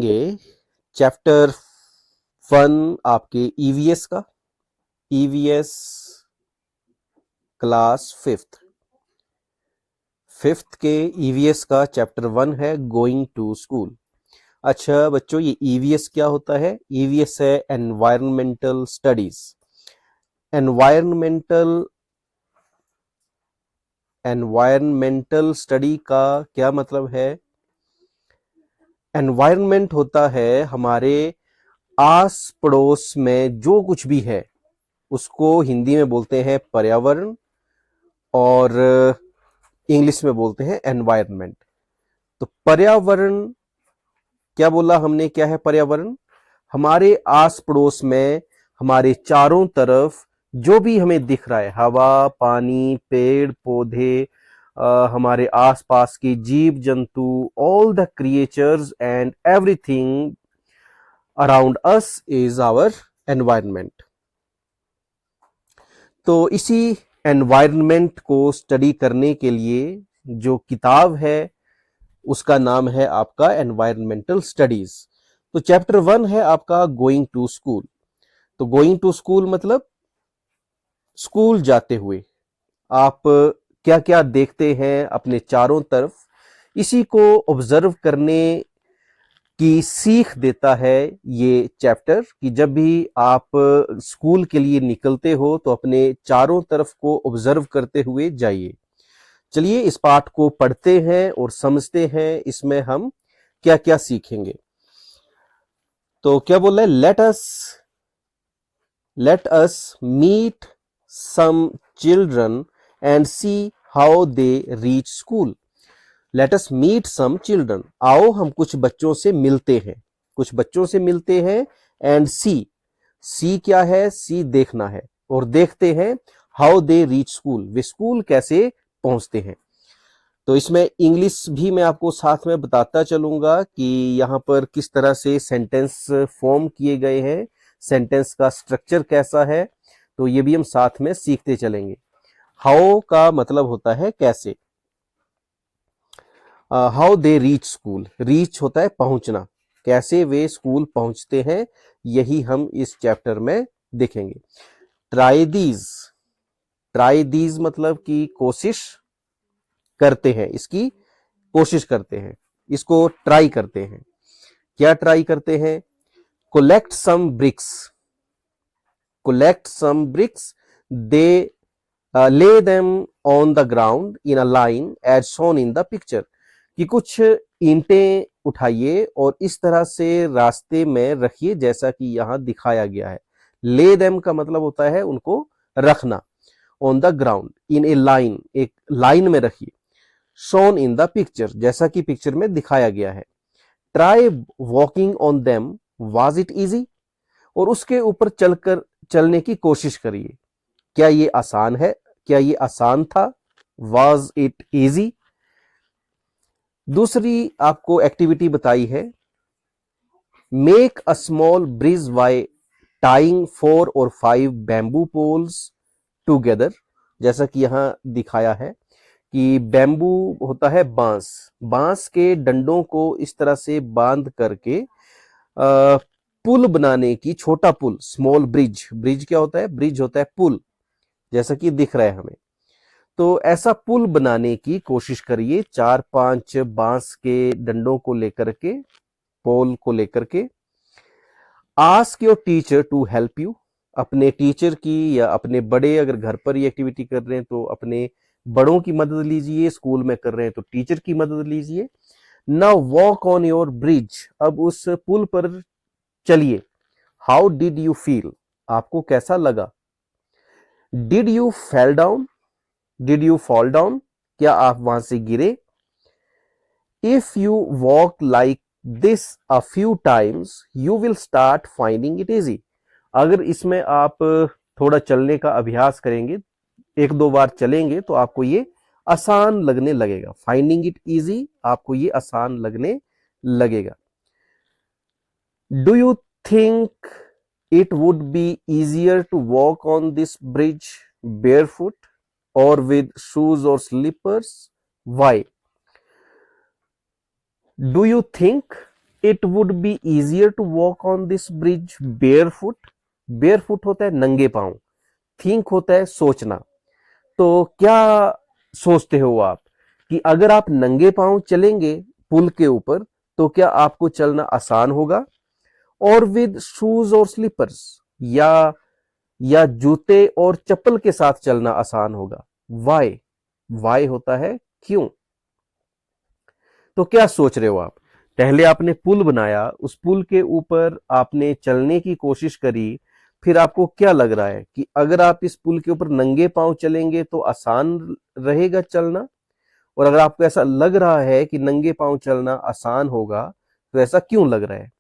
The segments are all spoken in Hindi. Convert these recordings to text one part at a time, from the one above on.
ये चैप्टर 1 आपके ईवीएस का, ईवीएस क्लास फिफ्थ के ईवीएस का चैप्टर 1 है गोइंग टू स्कूल। अच्छा बच्चों, ये ईवीएस क्या होता है? ईवीएस है एनवायरमेंटल स्टडीज। एनवायरमेंटल स्टडी का क्या मतलब है? एनवायरनमेंट होता है हमारे आस पड़ोस में जो कुछ भी है, उसको हिंदी में बोलते हैं पर्यावरण और इंग्लिश में बोलते हैं एनवायरनमेंट। तो पर्यावरण क्या बोला हमने? क्या है पर्यावरण? हमारे आस पड़ोस में, हमारे चारों तरफ जो भी हमें दिख रहा है, हवा, पानी, पेड़ पौधे, हमारे आसपास की जीव जंतु, all the creatures and everything around us is our environment. तो इसी एनवायरनमेंट को स्टडी करने के लिए जो किताब है उसका नाम है आपका एनवायरमेंटल स्टडीज। तो चैप्टर 1 है आपका गोइंग टू स्कूल। तो गोइंग टू स्कूल मतलब स्कूल जाते हुए आप क्या क्या देखते हैं अपने चारों तरफ, इसी को ऑब्जर्व करने की सीख देता है ये चैप्टर कि जब भी आप स्कूल के लिए निकलते हो तो अपने चारों तरफ को ऑब्जर्व करते हुए जाइए। चलिए इस पाठ को पढ़ते हैं और समझते हैं इसमें हम क्या क्या सीखेंगे। तो क्या बोल रहे हैं? Let us meet some children and see how they reach school. Let us meet some children, आओ हम कुछ बच्चों से मिलते हैं, कुछ बच्चों से मिलते हैं। एंड सी क्या है? सी देखना है, और देखते हैं how they reach school, way school कैसे पहुंचते हैं। तो इसमें इंग्लिश भी मैं आपको साथ में बताता चलूंगा कि यहाँ पर किस तरह से सेंटेंस फॉर्म किए गए हैं, सेंटेंस का स्ट्रक्चर कैसा है, तो ये भी हम साथ में सीखते चलेंगे। हाउ का मतलब होता है कैसे। How they reach school, reach होता है पहुंचना, कैसे वे स्कूल पहुंचते हैं, यही हम इस चैप्टर में देखेंगे। ट्राई दीज मतलब कि कोशिश करते हैं, इसकी कोशिश करते हैं, इसको ट्राई करते हैं। क्या ट्राई करते हैं? Collect some bricks they lay them on the ground in a line as shown in the picture, कि कुछ ईंटें उठाइए और इस तरह से रास्ते में रखिए जैसा कि यहां दिखाया गया है। lay them का मतलब होता है उनको रखना, on the ground in a line, एक लाइन में रखिए, shown in the picture जैसा कि पिक्चर में दिखाया गया है। try walking on them, was it easy, और उसके ऊपर चलने की कोशिश करिए, क्या ये आसान है, क्या ये आसान था, was it easy। दूसरी आपको एक्टिविटी बताई है, make a small bridge by tying 4 और 5 बैम्बू पोल्स टूगेदर, जैसा कि यहां दिखाया है कि बैम्बू होता है बांस, बांस के डंडों को इस तरह से बांध करके पुल बनाने की, छोटा पुल, स्मॉल ब्रिज क्या होता है? ब्रिज होता है पुल, जैसा कि दिख रहा है हमें। तो ऐसा पुल बनाने की कोशिश करिए 4-5 बांस के डंडों को लेकर के, पोल को लेकर के। Ask your teacher to help you, अपने टीचर की या अपने बड़े, अगर घर पर ये एक्टिविटी कर रहे हैं तो अपने बड़ों की मदद लीजिए, स्कूल में कर रहे हैं तो टीचर की मदद लीजिए। Now walk on your bridge, अब उस पुल पर चलिए। हाउ डिड यू फील, आपको कैसा लगा। डिड यू फॉल डाउन, क्या आप वहां से गिरे। If you walk like this a few times you will start finding it easy, अगर इसमें आप थोड़ा चलने का अभ्यास करेंगे, 1-2 बार चलेंगे तो आपको ये आसान लगने लगेगा। फाइंडिंग इट इजी, आपको ये आसान लगने लगेगा। Do you think it would be easier to walk on this bridge barefoot or with shoes or slippers? Why? Do you think it would be easier to walk on this bridge barefoot. Barefoot होता है नंगे पांव, थिंक होता है सोचना। तो क्या सोचते हो आप कि अगर आप नंगे पांव चलेंगे पुल के ऊपर तो क्या आपको चलना आसान होगा, और विद शूज और स्लीपर्स, या जूते और चप्पल के साथ चलना आसान होगा? वाई, वाई होता है क्यों। तो क्या सोच रहे हो आप? पहले आपने पुल बनाया, उस पुल के ऊपर आपने चलने की कोशिश करी, फिर आपको क्या लग रहा है कि अगर आप इस पुल के ऊपर नंगे पांव चलेंगे तो आसान रहेगा चलना, और अगर आपको ऐसा लग रहा है कि नंगे पांव चलना आसान होगा तो ऐसा क्यों लग रहा है?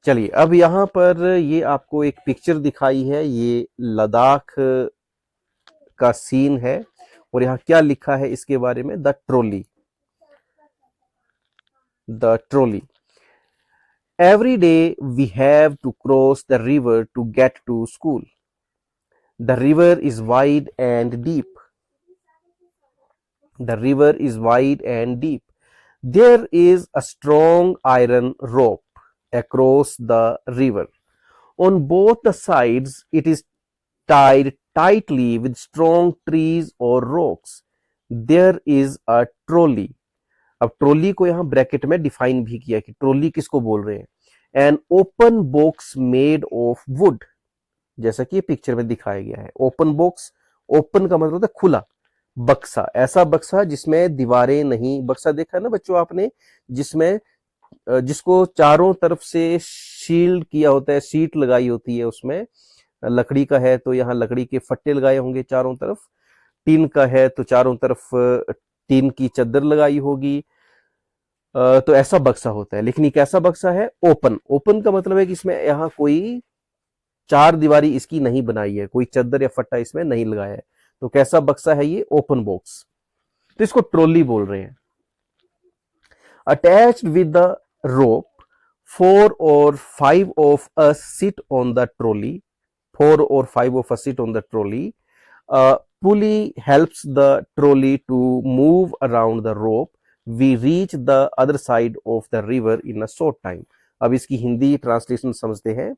चलिए, अब यहां पर ये आपको एक पिक्चर दिखाई है, ये लद्दाख का सीन है, और यहाँ क्या लिखा है इसके बारे में, the trolley. The trolley, every day we have to cross the river to get to school. The river is wide and deep. The river is wide and deep. There is a strong iron rope across the river. On both the sides, it is tied tightly with strong trees or rocks. There is a trolley. अब ट्रॉली को यहां ब्रैकेट में डिफाइन भी किया कि ट्रॉली किसको बोल रहे हैं। An open box made of would, जैसा कि पिक्चर में दिखाया गया है। ओपन बॉक्स, ओपन का मतलब होता है खुला, बक्सा, ऐसा बक्सा जिसमें दीवारें नहीं। बक्सा देखा है ना बच्चों आपने, जिसमें जिसको चारों तरफ से शील्ड किया होता है, सीट लगाई होती है उसमें। लकड़ी का है तो यहाँ लकड़ी के फट्टे लगाए होंगे चारों तरफ, टीन का है तो चारों तरफ टीन की चद्दर लगाई होगी। तो ऐसा बक्सा होता है। लेकिन ये कैसा बक्सा है? ओपन। ओपन का मतलब है कि इसमें यहाँ कोई चार दीवारी इसकी नहीं बनाई है, कोई चद्दर या फट्टा इसमें नहीं लगाया है। तो कैसा बक्सा है ये? Open box. तो इसको ट्रॉली बोल रहे हैं। Attached with the rope, 4 or 5 of us sit on the trolley. 4 or 5 of us sit on the trolley. Pulley helps the trolley to move around the rope. We reach the other side of the river in a short time. अब इसकी हिंदी ट्रांसलेशन समझते हैं।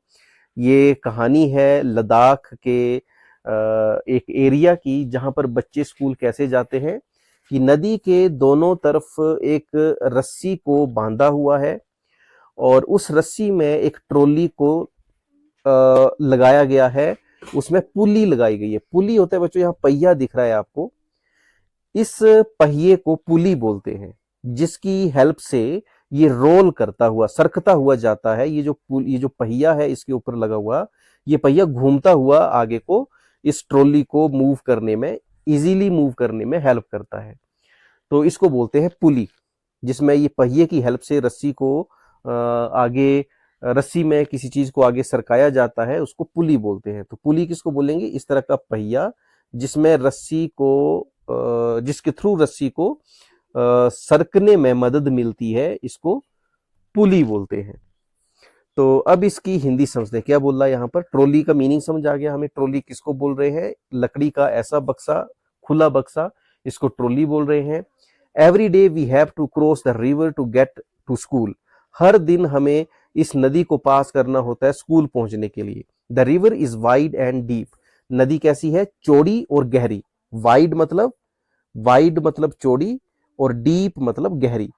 ये कहानी है लद्दाख के एक एरिया की, जहां पर बच्चे स्कूल कैसे जाते हैं कि नदी के दोनों तरफ एक रस्सी को बांधा हुआ है, और उस रस्सी में एक ट्रॉली को लगाया गया है, उसमें पुली लगाई गई है। पुली होता है बच्चों, यहाँ पहिया दिख रहा है आपको, इस पहिए को पुली बोलते हैं, जिसकी हेल्प से ये रोल करता हुआ, सरकता हुआ जाता है। ये जो पहिया है इसके ऊपर लगा हुआ, ये पहिया घूमता हुआ आगे को इस ट्रॉली को मूव करने में, इजीली मूव करने में हेल्प करता है। तो इसको बोलते हैं पुली, जिसमें ये पहिए की हेल्प से रस्सी को आगे, रस्सी में किसी चीज को आगे सरकाया जाता है, उसको पुली बोलते हैं। तो पुली किसको बोलेंगे? इस तरह का पहिया जिसमें रस्सी को, जिसके थ्रू रस्सी को सरकने में मदद मिलती है, इसको पुली बोलते हैं। तो अब इसकी हिंदी समझते हैं, क्या बोल रहा है यहाँ पर। ट्रॉली का मीनिंग समझ आ गया हमें, ट्रॉली किसको बोल रहे हैं? लकड़ी का ऐसा बक्सा, खुला बक्सा, इसको ट्रॉली बोल रहे हैं। Every day we have to cross the river to get to school. हर दिन हमें इस नदी को पास करना होता है स्कूल पहुंचने के लिए। The river is wide and deep. नदी कैसी है? चौड़ी और गहरी। वाइड मतलब चौड़ी, और डीप मतलब गहरी।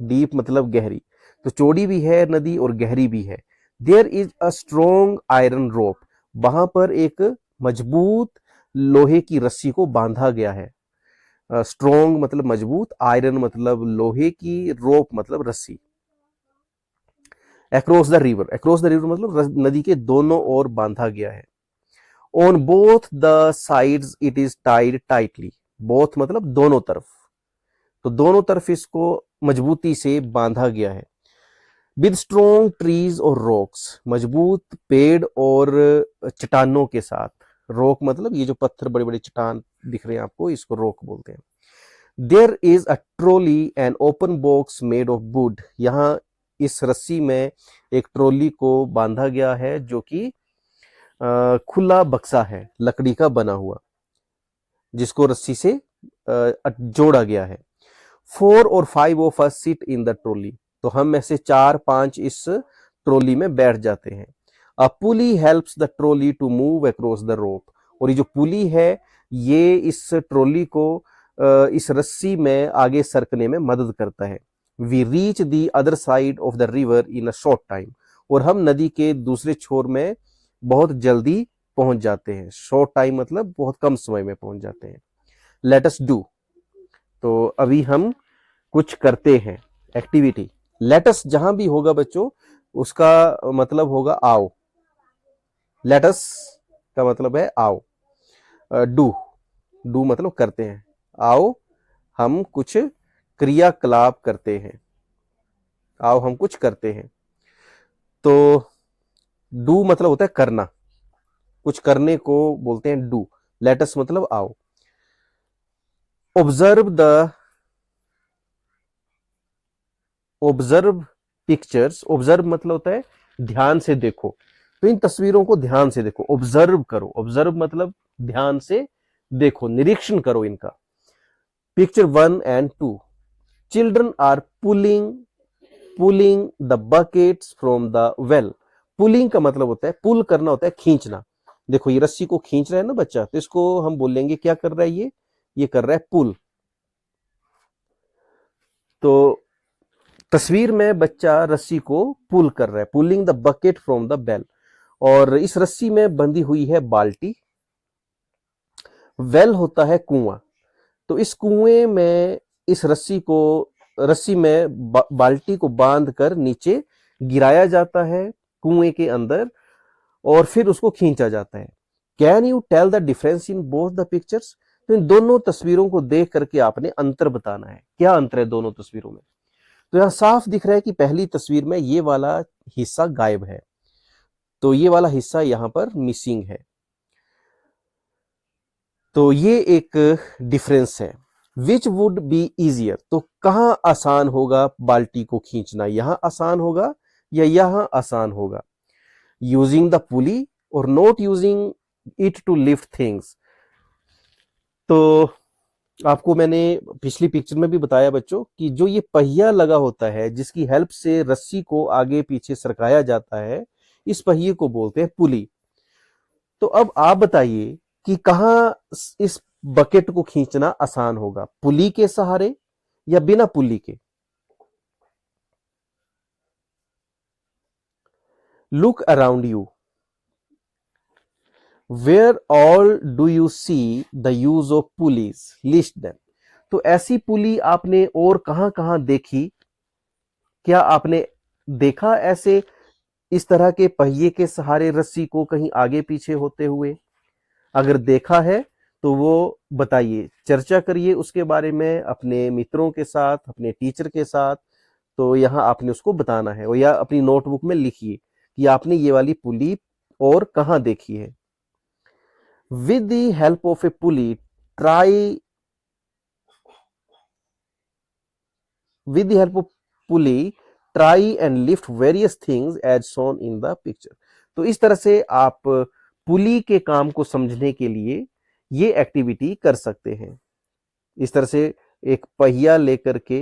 डीप मतलब गहरी, तो चौड़ी भी है नदी और गहरी भी है। There is a strong iron rope. वहां पर एक मजबूत लोहे की रस्सी को बांधा गया है। स्ट्रॉन्ग मतलब मजबूत, आयरन मतलब लोहे की, रोप मतलब रस्सी। Across the river, across the river मतलब नदी के दोनों ओर बांधा गया है। On both the sides it is tied tightly. Both मतलब दोनों तरफ, तो दोनों तरफ इसको मजबूती से बांधा गया है। विद स्ट्रॉन्ग ट्रीज और रॉक्स, मजबूत पेड़ और चट्टानों के साथ। रॉक मतलब ये जो पत्थर, बड़े बड़े चट्टान दिख रहे हैं आपको, इसको रॉक बोलते हैं। There is a trolley and open box made of wood. यहाँ इस रस्सी में एक ट्रॉली को बांधा गया है, जो कि खुला बक्सा है, लकड़ी का बना हुआ, जिसको रस्सी से जोड़ा गया है। 4 और 5 of us sit in the trolley, तो हम में से 4-5 इस ट्रॉली में बैठ जाते हैं। A pulley helps the trolley to move across the rope, और ये जो पुली है ये इस ट्रॉली को इस रस्सी में आगे सरकने में मदद करता है। We reach the other side of the river in a short time, और हम नदी के दूसरे छोर में बहुत जल्दी पहुंच जाते हैं। शॉर्ट टाइम मतलब बहुत कम समय में पहुंच जाते हैं। लेट अस डू, तो अभी हम कुछ करते हैं एक्टिविटी। लेट अस जहां भी होगा बच्चों उसका मतलब होगा आओ। लेट अस का मतलब है आओ। डू, डू मतलब करते हैं। आओ हम कुछ क्रियाकलाप करते हैं, आओ हम कुछ करते हैं। तो डू मतलब होता है करना, कुछ करने को बोलते हैं डू। लेट अस मतलब आओ। ऑब्जर्व पिक्चर्स, ऑब्जर्व मतलब होता है ध्यान से देखो, तो इन तस्वीरों को ध्यान से देखो, ऑब्जर्व करो। ऑब्जर्व मतलब ध्यान से देखो, निरीक्षण करो इनका। Picture 1 and 2, children are pulling the buckets from the well. Pulling का मतलब होता है, पुल करना होता है खींचना। देखो ये रस्सी को खींच रहा है ना बच्चा, तो इसको हम बोलेंगे क्या कर रहा है ये कर रहा है पुल। तो तस्वीर में बच्चा रस्सी को पुल कर रहा है, pulling the bucket from the well, और इस रस्सी में बंधी हुई है बाल्टी। वेल होता है कुआं, तो इस कुएं में इस रस्सी में बाल्टी को बांध कर नीचे गिराया जाता है कुएं के अंदर, और फिर उसको खींचा जाता है। Can you tell the difference in both the pictures, तो इन दोनों तस्वीरों को देख करके आपने अंतर बताना है, क्या अंतर है दोनों तस्वीरों में। तो यहां साफ दिख रहा है कि पहली तस्वीर में ये वाला हिस्सा गायब है, तो ये वाला हिस्सा यहां पर मिसिंग है, तो ये एक डिफरेंस है। विच वुड बी इजियर, तो कहां आसान होगा बाल्टी को खींचना, यहां आसान होगा या यहां आसान होगा। यूजिंग द पुली और not using it to lift things, तो आपको मैंने पिछली पिक्चर में भी बताया बच्चों कि जो ये पहिया लगा होता है जिसकी हेल्प से रस्सी को आगे पीछे सरकाया जाता है, इस पहिए को बोलते हैं पुली। तो अब आप बताइए कि कहां इस बकेट को खींचना आसान होगा, पुली के सहारे या बिना पुली के। Look around you, where all do you see the use of pulleys, list them. तो ऐसी पुली आपने और कहां कहां देखी, क्या आपने देखा ऐसे इस तरह के पहिए के सहारे रस्सी को कहीं आगे पीछे होते हुए? अगर देखा है तो वो बताइए, चर्चा करिए उसके बारे में अपने मित्रों के साथ, अपने टीचर के साथ। तो यहाँ आपने उसको बताना है, और या अपनी नोटबुक में लिखिए कि आपने ये वाली पुली और कहाँ देखी है। With the help of A pulley try with the help of pulley try and lift various things as shown in the picture। तो इस तरह से आप पुली के काम को समझने के लिए ये एक्टिविटी कर सकते हैं। इस तरह से एक पहिया लेकर के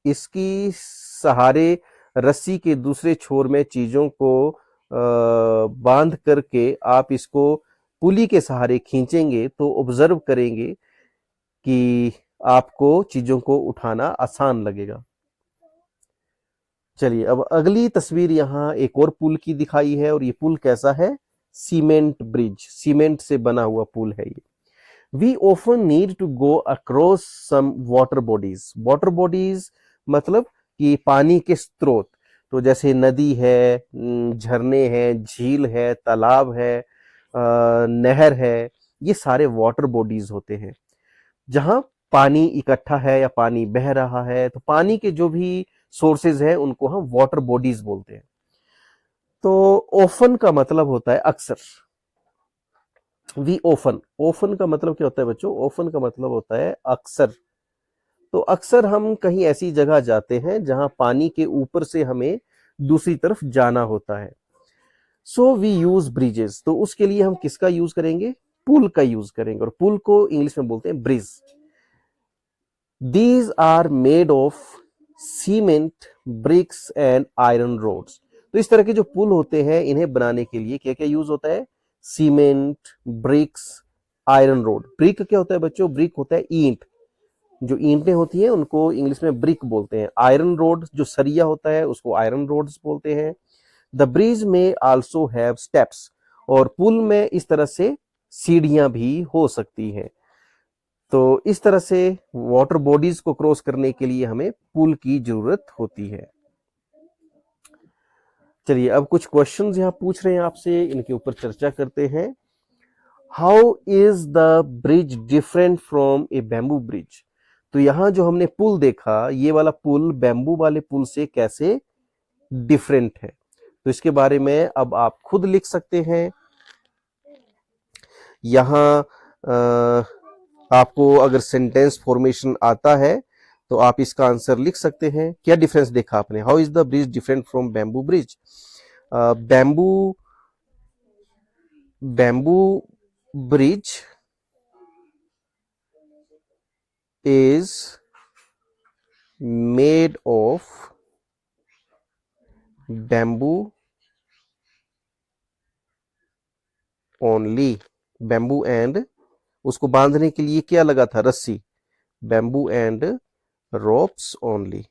इसकी सहारे रस्सी के दूसरे छोर में चीजों को बांध करके आप इसको पुली के सहारे खींचेंगे तो ऑब्जर्व करेंगे कि आपको चीजों को उठाना आसान लगेगा। चलिए अब अगली तस्वीर यहाँ एक और पुल की दिखाई है, और ये पुल कैसा है, सीमेंट ब्रिज, सीमेंट से बना हुआ पुल है ये। We often need to go across some water bodies, water bodies मतलब कि पानी के स्रोत, तो जैसे नदी है, झरने हैं, झील है, तालाब है, नहर है, ये सारे वाटर बॉडीज होते हैं। जहां पानी इकट्ठा है या पानी बह रहा है, तो पानी के जो भी सोर्सेज है उनको हम वाटर बॉडीज बोलते हैं। तो ऑफन का मतलब होता है अक्सर। वी ऑफन, ऑफन का मतलब क्या होता है बच्चों, ऑफन का मतलब होता है अक्सर। तो अक्सर हम कहीं ऐसी जगह जाते हैं जहां पानी के ऊपर से हमें दूसरी तरफ जाना होता है। सो वी यूज ब्रिजेस, तो उसके लिए हम किसका यूज करेंगे, पुल का यूज करेंगे, और पुल को इंग्लिश में बोलते हैं bridge. These are made of cement, bricks and iron rods. तो इस तरह के जो पुल होते हैं इन्हें बनाने के लिए क्या क्या यूज होता है? Cement, bricks, iron rod. Brick क्या होता है बच्चों? ब्रिक होता है ईंट। जो ईंटें होती हैं उनको इंग्लिश में ब्रिक बोलते हैं। आयरन रोड जो सरिया होता है उसको आयरन रोड्स बोलते हैं। द ब्रिज में आल्सो हैव स्टेप्स, और पुल में इस तरह से सीढ़ियां भी हो सकती हैं। तो इस तरह से वाटर बॉडीज को क्रॉस करने के लिए हमें पुल की जरूरत होती है। चलिए अब कुछ क्वेश्चंस यहाँ पूछ रहे हैं आपसे, इनके ऊपर चर्चा करते हैं। How is the bridge different from A bamboo bridge? तो यहाँ जो हमने पुल देखा, ये वाला पुल बैम्बू वाले पुल से कैसे डिफरेंट है, तो इसके बारे में अब आप खुद लिख सकते हैं। यहाँ आपको अगर सेंटेंस फॉर्मेशन आता है तो आप इसका आंसर लिख सकते हैं। क्या डिफरेंस देखा आपने? How is the bridge different from bamboo bridge? Bamboo bridge is made of bamboo only. Bamboo and उसको बांधने के लिए क्या लगा था? रस्सी। Bamboo and ropes only.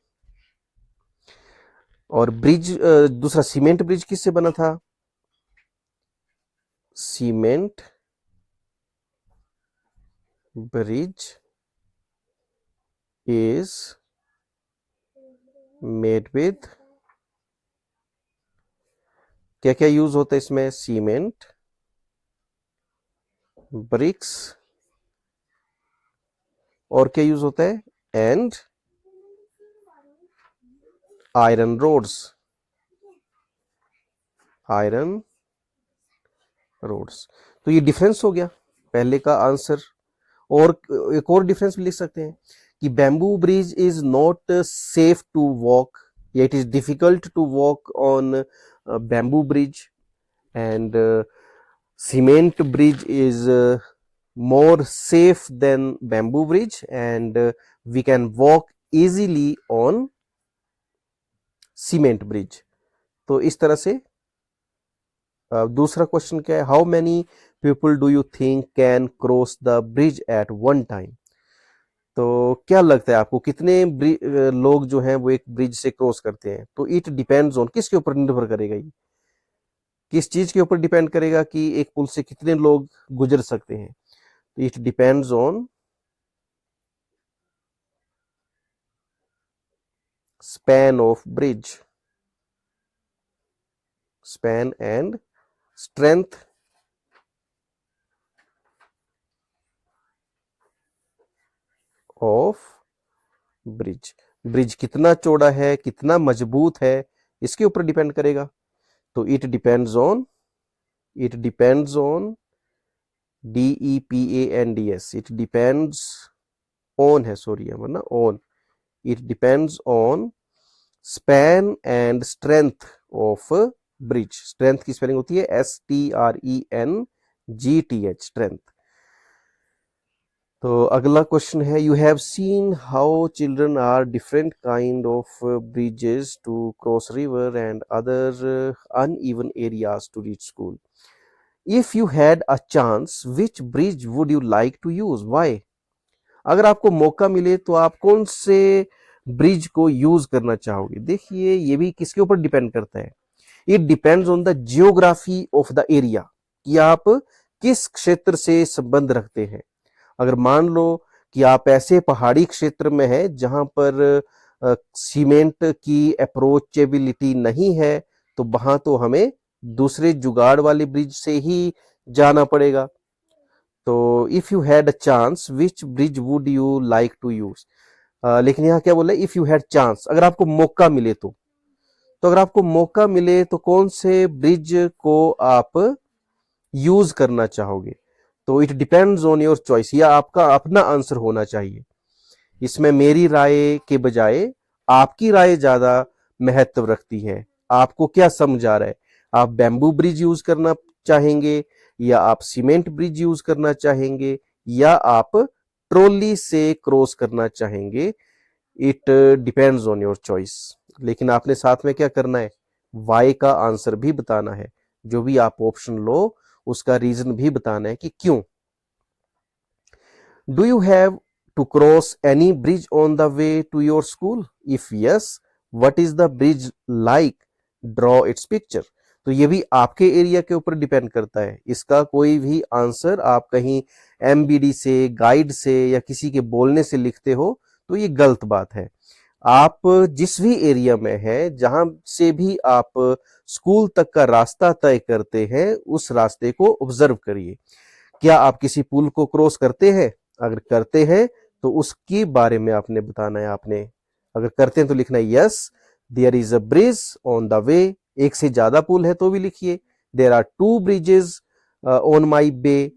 और ब्रिज दूसरा सीमेंट ब्रिज किससे बना था? Cement bridge is made with, क्या क्या यूज होता है इसमें? सीमेंट, ब्रिक्स, और क्या यूज होता है? And iron rods. Iron rods. तो ये डिफरेंस हो गया पहले का आंसर। और एक और डिफरेंस भी लिख सकते हैं कि bamboo bridge is not safe to walk, या it is difficult to walk on bamboo bridge, and cement bridge is more safe than bamboo bridge, and we can walk easily on cement bridge. तो इस तरह से दूसरा क्वेश्चन क्या है? How many people do you think can cross the bridge at one time? तो क्या लगता है आपको कितने लोग जो हैं वो एक ब्रिज से क्रॉस करते हैं? तो इट डिपेंड्स ऑन, किसके ऊपर निर्भर करेगा? ये किस चीज के ऊपर डिपेंड करेगा कि एक पुल से कितने लोग गुजर सकते हैं? It depends on span of bridge, span and strength of bridge. Bridge कितना चौड़ा है, कितना मजबूत है, इसके ऊपर डिपेंड करेगा। तो it depends on DEPANDS, it depends on है, सॉरी वरना on, it depends on span and strength of bridge. Strength की स्पेलिंग होती है STRENGTH, स्ट्रेंथ। तो अगला क्वेश्चन है, you have seen how children are different kind of bridges to cross river and other uneven areas to reach school. If you had a chance which bridge would you like to use, why? अगर आपको मौका मिले तो आप कौन से ब्रिज को यूज करना चाहोगे? देखिए ये भी किसके ऊपर डिपेंड करता है। It depends on the geography of the area, कि आप किस क्षेत्र से संबंध रखते हैं। अगर मान लो कि आप ऐसे पहाड़ी क्षेत्र में हैं जहां पर सीमेंट की अप्रोचेबिलिटी नहीं है, तो वहां तो हमें दूसरे जुगाड़ वाले ब्रिज से ही जाना पड़ेगा। तो if you had a chance which bridge would you like to use, लेकिन यहाँ क्या बोला? इफ यू हैड चांस, अगर आपको मौका मिले तो अगर आपको मौका मिले तो कौन से ब्रिज को आप यूज करना चाहोगे? तो it depends on your choice, या आपका अपना आंसर होना चाहिए। इसमें मेरी राय के बजाय आपकी राय ज्यादा महत्व रखती है। आपको क्या समझ आ रहा है? आप बैम्बू ब्रिज यूज करना चाहेंगे, या आप सीमेंट ब्रिज यूज करना चाहेंगे, या आप ट्रॉली से क्रॉस करना चाहेंगे, it depends on your choice. लेकिन आपने साथ में क्या करना है, वाई का आंसर भी बताना है। जो भी आप ऑप्शन लो उसका रीजन भी बताना है कि क्यों। Do you have to cross any bridge on the way to your school? If yes, what is the bridge like? Draw its picture. तो ये भी आपके एरिया के ऊपर डिपेंड करता है। इसका कोई भी आंसर आप कहीं एमबीडी से, गाइड से या किसी के बोलने से लिखते हो तो ये गलत बात है। आप जिस भी एरिया में है, जहां से भी आप स्कूल तक का रास्ता तय करते हैं, उस रास्ते को ऑब्जर्व करिए। क्या आप किसी पुल को क्रॉस करते हैं? अगर करते हैं तो उसके बारे में आपने बताना है। आपने अगर करते हैं तो लिखना है yes there is a bridge on the way. एक से ज्यादा पुल है तो भी लिखिए there are 2 bridges on my way.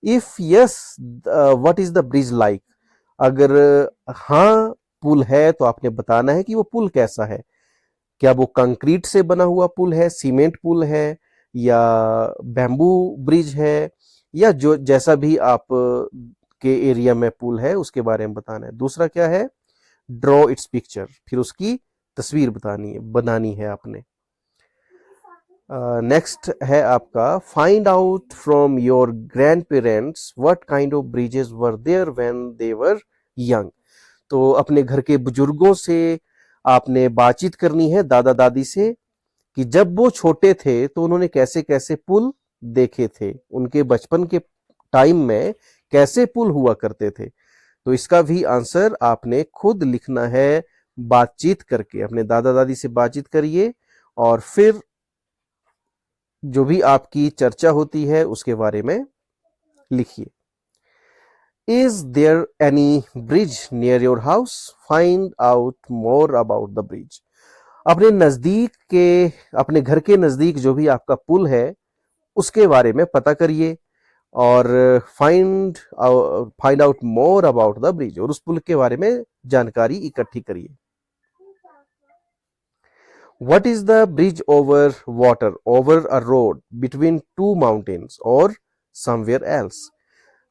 If yes, what is the bridge like? अगर हाँ पुल है तो आपने बताना है कि वो पुल कैसा है। क्या वो कंक्रीट से बना हुआ पुल है, सीमेंट पुल है, या बैम्बू ब्रिज है, या जो जैसा भी आप के एरिया में पुल है उसके बारे में बताना है। दूसरा क्या है, ड्रॉ इट्स पिक्चर, फिर उसकी तस्वीर बनानी है आपने। नेक्स्ट है आपका, find out from your grandparents what kind of bridges were there when they were young. तो अपने घर के बुजुर्गों से आपने बातचीत करनी है, दादा दादी से, कि जब वो छोटे थे तो उन्होंने कैसे कैसे पुल देखे थे, उनके बचपन के टाइम में कैसे पुल हुआ करते थे। तो इसका भी आंसर आपने खुद लिखना है, बातचीत करके। अपने दादा दादी से बातचीत करिए और फिर जो भी आपकी चर्चा होती है उसके बारे में लिखिए। Is there any bridge near your house? Find out more about the bridge. अपने घर के नजदीक जो भी आपका पुल है उसके बारे में पता करिए और find out more about the bridge, और उस पुल के बारे में जानकारी इकट्ठी करिए। What is the bridge over water, over a road, between 2 mountains or somewhere else?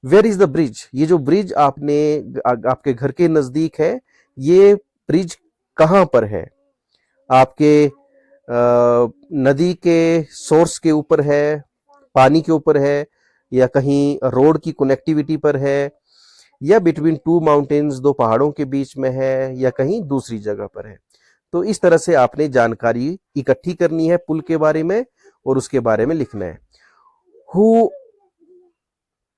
Where is the bridge? ये जो ब्रिज आपके घर के नजदीक है, ये ब्रिज कहां पर है? आपके नदी के सोर्स के ऊपर है, पानी के ऊपर है, या कहीं रोड की कनेक्टिविटी पर है, या बिटवीन 2 माउंटेन्स, 2 पहाड़ों के बीच में है, या कहीं दूसरी जगह पर है। तो इस तरह से आपने जानकारी इकट्ठी करनी है पुल के बारे में और उसके बारे में लिखना है। Who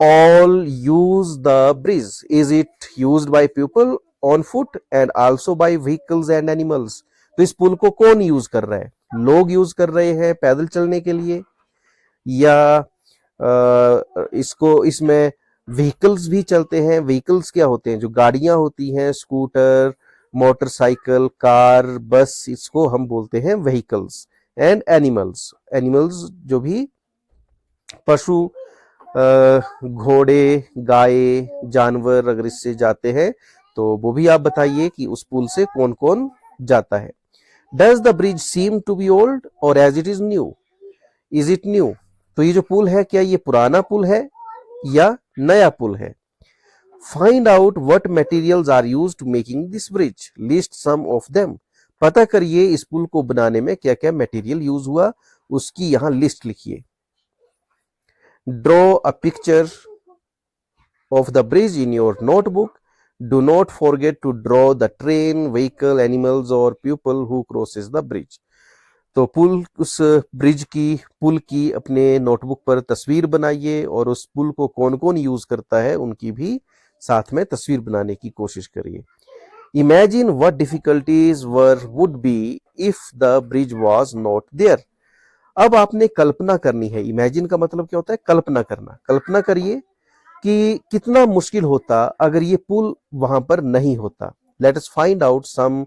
all use the bridge? Is it used by people on foot and also by vehicles and animals? तो इस पुल को कौन यूज कर रहा है? लोग यूज कर रहे हैं पैदल चलने के लिए, या इसमें व्हीकल्स भी चलते हैं। व्हीकल्स क्या होते हैं? जो गाड़ियां होती हैं, स्कूटर, मोटरसाइकिल, कार, बस, इसको हम बोलते हैं व्हीकल्स। एंड एनिमल्स जो भी पशु, घोड़े, गाय, जानवर अगर इससे जाते हैं तो वो भी आप बताइए कि उस पुल से कौन कौन जाता है। Does the bridge seem to be old और as it is new? Is it new? तो ये जो पुल है, क्या ये पुराना पुल है या नया पुल है? Find out what materials are used to making this bridge, list some of them. पता करिए इस पुल को बनाने में क्या क्या मटेरियल यूज हुआ, उसकी यहां लिस्ट लिखिए। Draw a picture of the bridge in your notebook. Do not forget to draw the train, vehicle, animals और people who crosses the bridge. तो उस पुल की अपने नोटबुक पर तस्वीर बनाइए और उस पुल को कौन कौन यूज करता है उनकी भी साथ में तस्वीर बनाने की कोशिश करिए। Imagine what difficulties would be if the bridge was not there. अब आपने कल्पना करनी है। इमेजिन का मतलब क्या होता है? कल्पना करना। कल्पना करिए कि कितना मुश्किल होता अगर ये पुल वहां पर नहीं होता। Let us find out some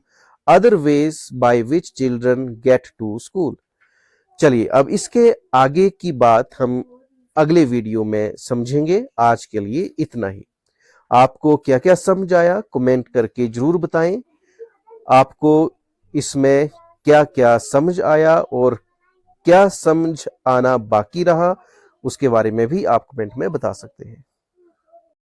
other ways by which children get to school. चलिए अब इसके आगे की बात हम अगले वीडियो में समझेंगे। आज के लिए इतना ही। आपको क्या क्या समझ आया कमेंट करके जरूर बताएं। आपको इसमें क्या क्या समझ आया और क्या समझ आना बाकी रहा उसके बारे में भी आप कमेंट में बता सकते हैं।